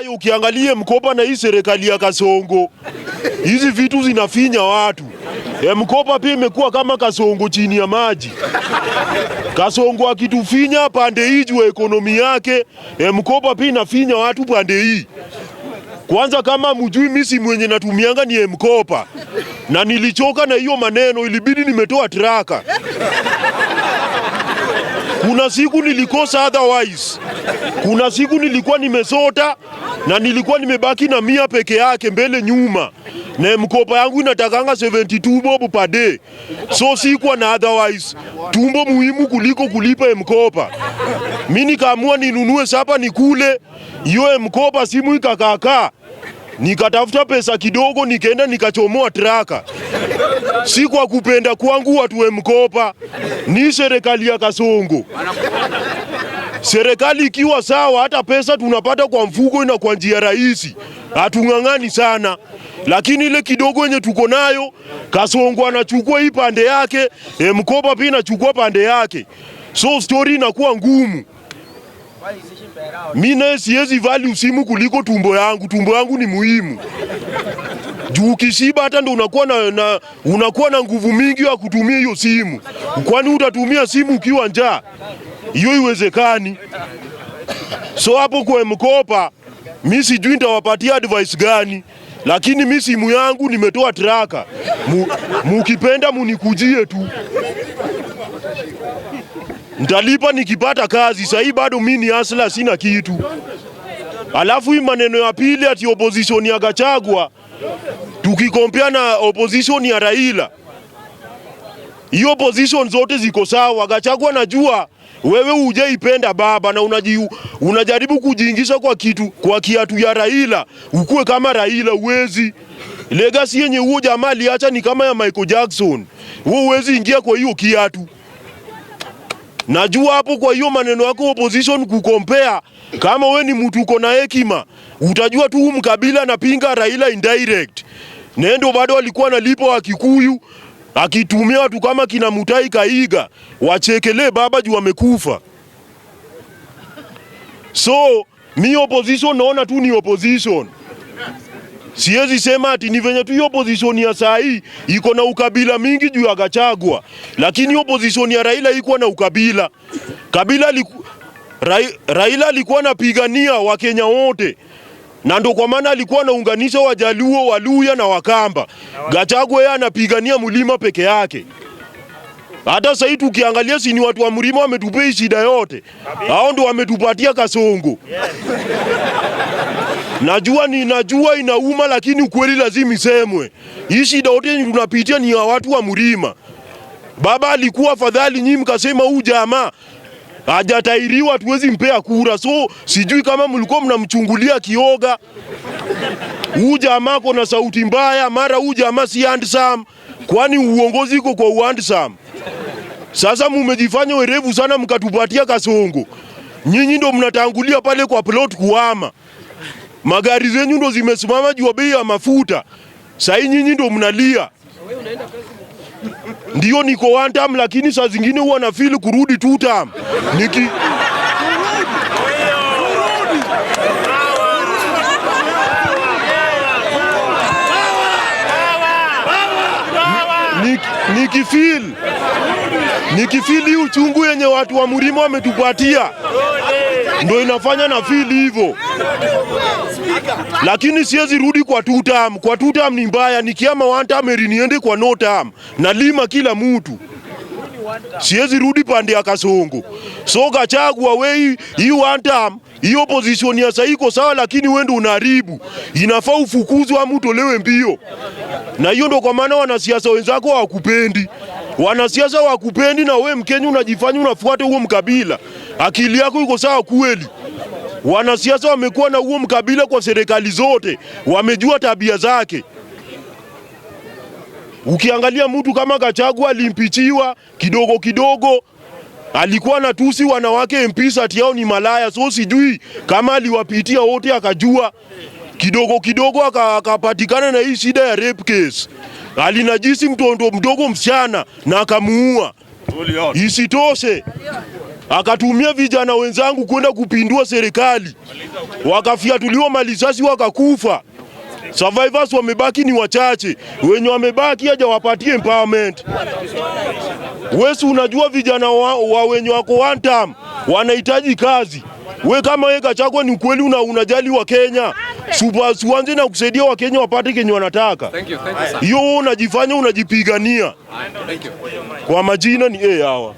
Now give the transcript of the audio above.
nayo ukiangalia Mkopa na hii serikali ya Kasongo, hizi vitu zinafinya watu. Mkopa pia imekuwa kama Kasongo chini ya maji. Kasongo akitufinya pande hii juu ekonomi yake, Mkopa pia inafinya watu pande hii. Kwanza kama mjui misi mwenye natumianga ni Mkopa. Na nilichoka na hiyo maneno, ilibidi nimetoa traka. Kuna siku nilikosa otherwise. Kuna siku nilikuwa nimesota na nilikuwa nimebaki na 100 peke yake mbele nyuma. Na Mkopa yangu inatakanga 72 bob per day. So sikuwa na otherwise. Tumbo muhimu kuliko kulipa Mkopa. Mimi nikaamua ninunue sapa nikule. Hiyo Mkopa simu ikakakaa. Nikatafuta pesa kidogo nikaenda nikachomoa traka. Si kwa kupenda kwangu watu Mkopa, ni serikali ya Kasongo. Serikali ikiwa sawa, hata pesa tunapata kwa mfuko ina kwa njia rahisi. Hatungangani sana. Lakini ile kidogo yenye tuko nayo, Kasongo anachukua hii pande yake, Mkopa pia anachukua pande yake. So story inakuwa ngumu. Mimi siwezi value simu kuliko tumbo yangu. Tumbo yangu ni muhimu. Juu ukishiba hata ndo unakuwa na nguvu mingi ya kutumia hiyo simu. Kwani utatumia simu ukiwa njaa? Hiyo iwezekani. So hapo kwa Mkopa, mimi sijui nitawapatia advice gani, lakini mimi simu yangu nimetoa traka. Mukipenda munikujie tu. Nitalipa nikipata kazi. Sasa bado mimi ni hustler, sina kitu. Alafu hii maneno ya pili ati opposition ya Gachagua tukikompea na opposition ya Raila, hiyo opposition zote ziko sawa. Gachagua najua wewe hujaipenda baba na unajaribu kujiingisha kwa kiatu ya Raila, ukue kama Raila. Uwezi legacy yenye huo jamaa aliacha ni kama ya Michael Jackson. Wewe uwezi ingia kwa hiyo kiatu. Najua hapo kwa hiyo maneno yako opposition kukompea, kama we ni mtu uko na hekima, utajua tu Mkabila anapinga Raila indirect. Nendo bado alikuwa analipa wa Kikuyu, akitumia watu kama kina Mutai Kaiga, wachekele baba juu amekufa. So, mi opposition naona tu ni opposition. Siwezi sema ati ni venye tu hiyo opposition ya saa hii iko na ukabila mingi juu ya Gachagua, lakini opposition ya Raila iko na ukabila. Raila alikuwa anapigania Wakenya wote. Na ndo kwa maana alikuwa anaunganisha Wajaluo, Waluya na Wakamba. Gachagua yeye anapigania Mlima peke yake. Hata sasa hivi ukiangalia si ni watu wa Mlima wametupea shida yote. Hao ndo wametupatia Kasongo. Najua inauma, lakini ukweli lazima isemwe. Hii shida yote tunapitia ni ya watu wa Mlima. Baba alikuwa afadhali, nyinyi mkasema huyu jamaa hajatairiwa tuwezi mpea kura. So sijui kama mlikuwa mnamchungulia kioga. Huyu jamaa kona sauti mbaya, mara huyu jamaa si handsome. Kwani uongozi uko kwa handsome? Sasa mumejifanya werevu sana mkatupatia Kasongo. Nyinyi ndo mnatangulia pale kwa plot kuhama. Magari zenyu ndo zimesimama juu ya bei ya mafuta. Sasa nyinyi ndo mnalia. Ndio niko one term, lakini saa zingine huwa na feel kurudi two term. Nikifeel hii uchungu yenye watu wa Mlima wametupatia, ndo inafanya na feel hivyo. Lakini siwezi rudi kwa two term. Kwa two term ni mbaya. Nikiama one term niende kwa no term. Nalima kila mtu. Siwezi rudi pande ya Kasongo. So Gachagua wewe hii one term, hii opposition ya sasa iko sawa, lakini wewe ndo unaharibu. Inafaa ufukuzwe au utolewe mbio. Na hiyo ndo kwa maana wanasiasa wenzako hawakupendi. Wanasiasa hawakupendi na wewe Mkenya unajifanya unafuata huo mkabila. Akili yako iko sawa kweli? Wanasiasa wamekuwa na huo mkabila kwa serikali zote. Wamejua tabia zake. Ukiangalia mtu kama Gachagua alimpichiwa kidogo kidogo. Alikuwa na tusi wanawake MPs ati yao ni malaya. So sijui kama aliwapitia wote akajua. Kidogo kidogo akapatikana na hii shida ya rape case. Alinajisi mtoto mdogo msichana na akamuua. Isitoshe akatumia vijana wenzangu kwenda kupindua serikali, wakafiatuliwa malisasi wakakufa. Survivors wamebaki ni wachache, wenye wamebaki hajawapatie empowerment. Wewe unajua vijana wa wenye wako one term wanahitaji kazi. We kama wewe Gachagua ni ukweli unajali wa Kenya, uanze na kusaidia wa Kenya wapate kenye wanataka. Hiyo unajifanya unajipigania. Kwa majina ni hawa.